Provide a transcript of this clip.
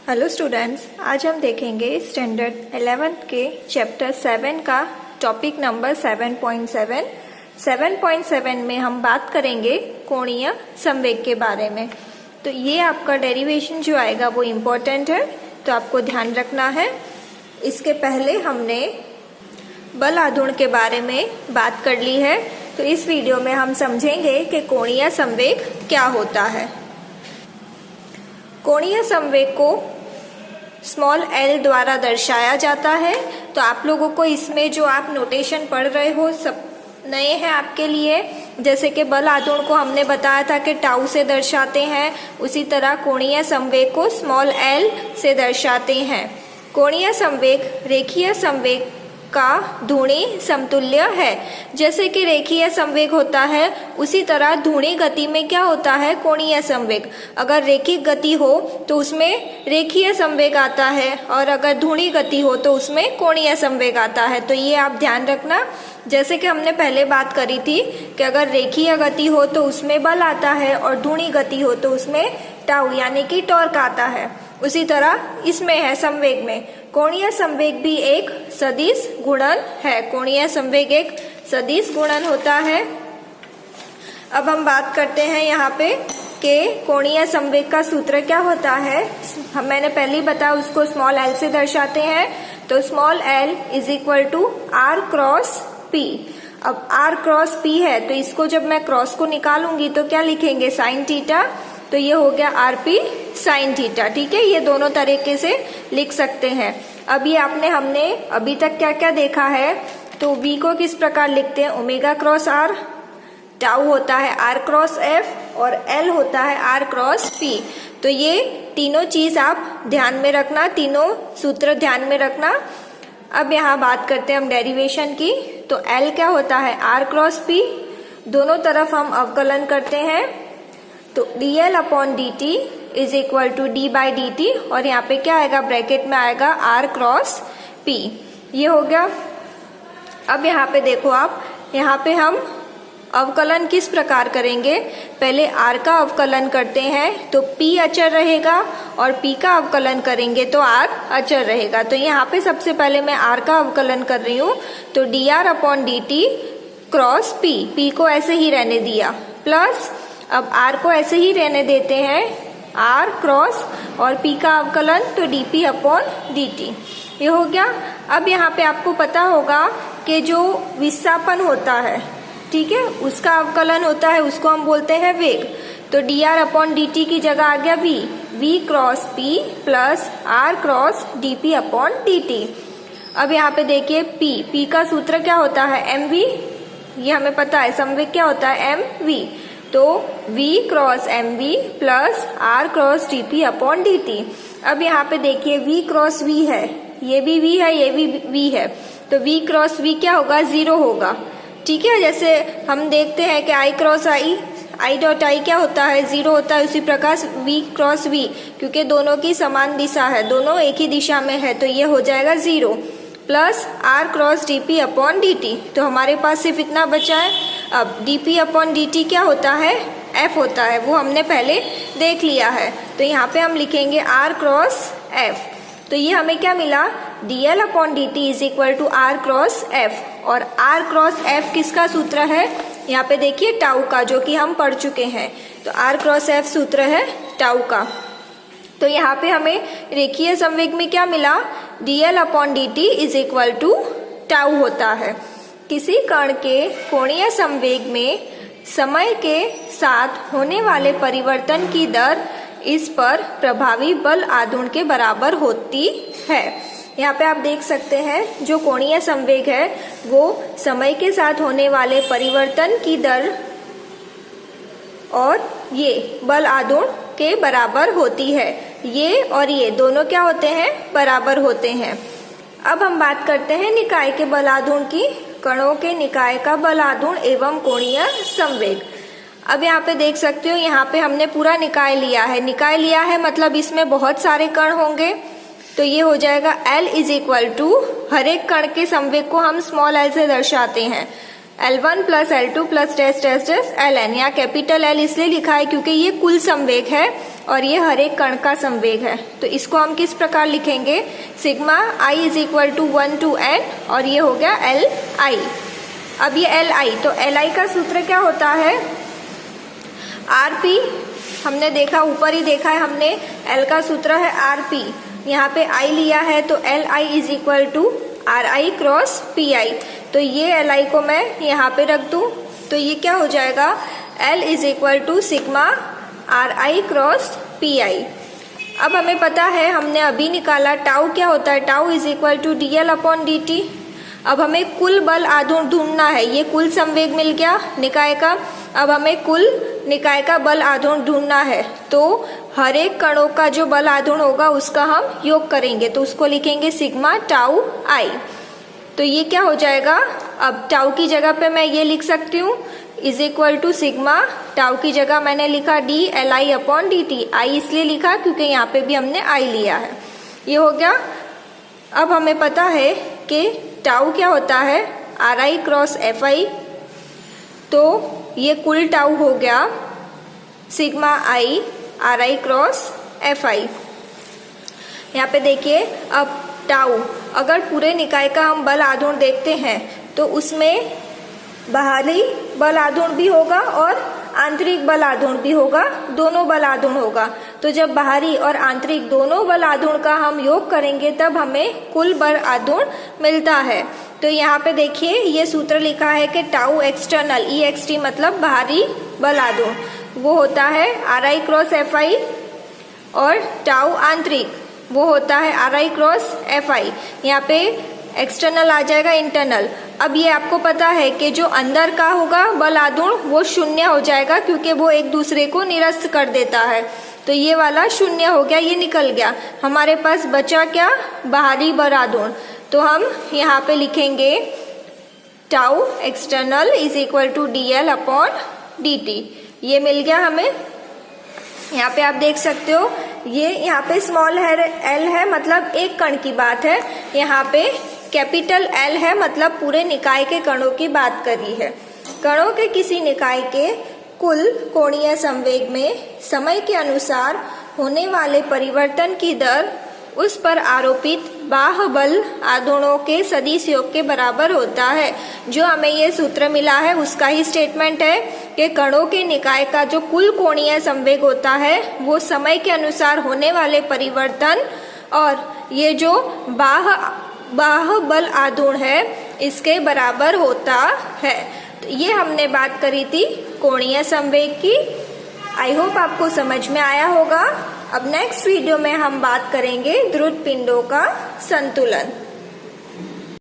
Hello students, आज हम देखेंगे स्टैंडर्ड 11th के चैप्टर 7 का टॉपिक नंबर 7.7। 7.7 में हम बात करेंगे कोणीय संवेग के बारे में। तो ये आपका डेरिवेशन जो आएगा वो इम्पोर्टेंट है, तो आपको ध्यान रखना है। इसके पहले हमने बल आघूर्ण के बारे में बात कर ली है, तो इस वीडियो में हम समझेंगे कि कोणीय संवेग क्या होता है। कोणीय संवेग को स्मॉल एल द्वारा दर्शाया जाता है। तो आप लोगों को इसमें जो आप नोटेशन पढ़ रहे हो सब नए हैं आपके लिए। जैसे कि बल आघूर्ण को हमने बताया था कि टाउ से दर्शाते हैं, उसी तरह कोणीय संवेग को स्मॉल एल से दर्शाते हैं। कोणीय संवेग रेखीय संवेग का ध्रुवीय समतुल्य है। जैसे कि रेखीय संवेग होता है, उसी तरह ध्रुवीय गति में क्या होता है, कोणीय संवेग। अगर रेखिक गति हो तो उसमें रेखीय संवेग आता है, और अगर ध्रुवीय गति हो तो उसमें कोणीय संवेग आता है। तो ये आप ध्यान रखना। जैसे कि हमने पहले बात करी थी कि अगर रेखीय गति हो तो उसमें बल आता है, और ध्रुवीय गति हो तो उसमें टाउ यानी कि टॉर्क आता है। उसी तरह इसमें है संवेग में। कोणीय संवेग भी एक सदिश गुणन है। कोणीय संवेग एक सदिश गुणन होता है। अब हम बात करते हैं यहाँ पे कि कोणीय संवेग का सूत्र क्या होता है। मैंने पहले ही बताया, उसको स्मॉल एल से दर्शाते हैं। तो small L is equal to R cross P. अब आर क्रॉस पी है, तो इसको जब मैं क्रॉस को निकालूंगी तो क्या लिखेंगे, साइन थीटा। तो ये हो गया आर पी साइन थीटा। ठीक है, ये दोनों तरीके से लिख सकते हैं। अब ये हमने अभी तक क्या क्या देखा है। तो v को किस प्रकार लिखते हैं, ओमेगा क्रॉस आर, टाउ होता है आर क्रॉस एफ, और एल होता है आर क्रॉस पी। तो ये तीनों चीज आप ध्यान में रखना, तीनों सूत्र ध्यान में रखना। अब यहाँ बात करते हैं हम डेरिवेशन की। तो एल क्या होता है, आर क्रॉस पी। दोनों तरफ हम अवकलन करते हैं, तो dl upon dt is equal to d by D T, और यहाँ पे क्या आएगा, ब्रैकेट में आएगा r क्रॉस p। ये हो गया। अब यहाँ पे देखो आप, यहाँ पे हम अवकलन किस प्रकार करेंगे। पहले r का अवकलन करते हैं तो p अचर रहेगा, और p का अवकलन करेंगे तो r अचर रहेगा। तो यहाँ पे सबसे पहले मैं r का अवकलन कर रही हूँ, तो dr upon D T cross p को ऐसे ही रहने दिया, प्लस अब r को ऐसे ही रहने देते हैं, r क्रॉस और p का अवकलन तो dp अपॉन dt। ये हो गया। अब यहाँ पे आपको पता होगा कि जो विस्थापन होता है, ठीक है, उसका अवकलन होता है, उसको हम बोलते हैं वेग। तो dr अपॉन dt की जगह आ गया v cross p plus r cross dp upon dt। अब यहाँ पे देखिए p का सूत्र क्या होता है, mv। ये हमें पता है, संवेग क्या होता है, mv। तो v cross mv plus r cross dp upon dt। अब यहाँ पे देखिए v क्रॉस v है, ये भी v है, ये भी v है। तो v क्रॉस v क्या होगा, 0 होगा। ठीक है, जैसे हम देखते हैं कि i cross i dot i क्या होता है, 0 होता है। उसी प्रकार v क्रॉस v, क्योंकि दोनों की समान दिशा है, दोनों एक ही दिशा में है, तो ये हो जाएगा 0 plus r cross dp upon dt। तो हमारे पास सिर्फ इतना बचा है। अब dp अपॉन dt क्या होता है, f होता है, वो हमने पहले देख लिया है। तो यहाँ पे हम लिखेंगे r क्रॉस f। तो ये हमें क्या मिला, dl upon dt is equal to r cross f। और r क्रॉस f किसका सूत्र है, यहाँ पे देखिए टाउ का, जो कि हम पढ़ चुके हैं। तो r क्रॉस f सूत्र है टाउ का। तो यहाँ पे हमें रेखीय संवेग में क्या मिला, dl upon dt is equal to tau होता है। किसी कण के कोणीय संवेग में समय के साथ होने वाले परिवर्तन की दर इस पर प्रभावी बल आघूर्ण के बराबर होती है। यहाँ पे आप देख सकते हैं, जो कोणीय संवेग है वो समय के साथ होने वाले परिवर्तन की दर और ये बल आघूर्ण के बराबर होती है। ये और ये दोनों क्या होते हैं, बराबर होते हैं। अब हम बात करते हैं निकाय के बल आघूर्ण की। कणों के निकाय का बल आघूर्ण एवं कोणीय संवेग। अब यहाँ पे देख सकते हो, यहाँ पे हमने पूरा निकाय लिया है। निकाय लिया है मतलब इसमें बहुत सारे कण होंगे। तो ये हो जाएगा L इज इक्वल टू, हर एक कण के संवेग को हम स्मॉल l से दर्शाते हैं। L1 plus L2 plus dash dash dash Ln। यहाँ कैपिटल L इसलिए लिखा है क्योंकि ये कुल संवेग है और ये हर एक कण का संवेग है। तो इसको हम किस प्रकार लिखेंगे, sigma I is equal to 1 to n और ये हो गया Li। अब ये Li, तो Li का सूत्र क्या होता है, Rp। हमने देखा, ऊपर ही देखा है हमने, L का सूत्र है Rp, यहाँ पे I लिया है तो Li is equal to Ri cross Pi। तो ये Li को मैं यहाँ पे रख दूं तो ये क्या हो जाएगा, L is equal to sigma Ri cross Pi। अब हमें पता है, हमने अभी निकाला टाउ क्या होता है, tau is equal to dl upon dt। अब हमें कुल बल आघूर्ण ढूंढना है, ये कुल संवेग मिल गया निकाय का। अब हमें कुल निकाय का बल आघूर्ण ढूंढना है, तो हर एक कणों का जो बल आघूर्ण होगा उसका हम योग करेंगे, तो उसको लिखेंगे सिग्मा टाउ आई। तो ये क्या हो जाएगा, अब टाउ की जगह पे मैं ये लिख सकती हूँ is equal to sigma, tau की जगह मैंने लिखा D L I upon D T. I इसलिए लिखा क्योंकि यहाँ पे भी हमने आई लिया है। ये हो गया। अब हमें पता है कि टाउ क्या होता है, are I cross F I. तो ये कुल टाउ हो गया sigma I R I cross F I. यहाँ पे देखिए, अब टाउ, अगर पूरे निकाय का हम बल आघूर्ण देखते हैं तो उसमें बाहरी बल आघूर्ण भी होगा और आंतरिक बल आघूर्ण भी होगा, दोनों बल आघूर्ण होगा। तो जब बाहरी और आंतरिक दोनों बल आघूर्ण का हम योग करेंगे तब हमें कुल बल आघूर्ण मिलता है। तो यहाँ पे देखिए ये सूत्र लिखा है कि टाउ एक्सटर्नल ई एक्स टी मतलब बाहरी बल आघूर्ण, वो होता है are I cross F I, और टाउ आंतरिक वो होता है are I cross F I. यहाँ पे एक्सटर्नल आ जाएगा इंटरनल। अब ये आपको पता है कि जो अंदर का होगा बल आघूर्ण वो शून्य हो जाएगा क्योंकि वो एक दूसरे को निरस्त कर देता है। तो ये वाला शून्य हो गया, ये निकल गया। हमारे पास बचा क्या, बाहरी बल आघूर्ण। तो हम यहाँ पे लिखेंगे tau external is equal to D L upon D T. ये मिल गया हमें। यहाँ पे आप देख सकते हो, ये यहाँ पे स्मॉल है एल है मतलब एक कण की बात है, यहाँ पे कैपिटल एल है मतलब पूरे निकाय के कणों की बात करी है। कणों के किसी निकाय के कुल कोणीय संवेग में समय के अनुसार होने वाले परिवर्तन की दर उस पर आरोपित बाह्य बल आघूर्णों के सदिश योग के बराबर होता है। जो हमें ये सूत्र मिला है उसका ही स्टेटमेंट है कि कणों के निकाय का जो कुल कोणीय संवेग होता है वो समय के अनुसार होने वाले परिवर्तन और ये जो बाह्य बल आघूर्ण है इसके बराबर होता है। तो ये हमने बात करी थी कोणीय संवेग की। आई होप आपको समझ में आया होगा। अब नेक्स्ट वीडियो में हम बात करेंगे ध्रुव पिंडों का संतुलन।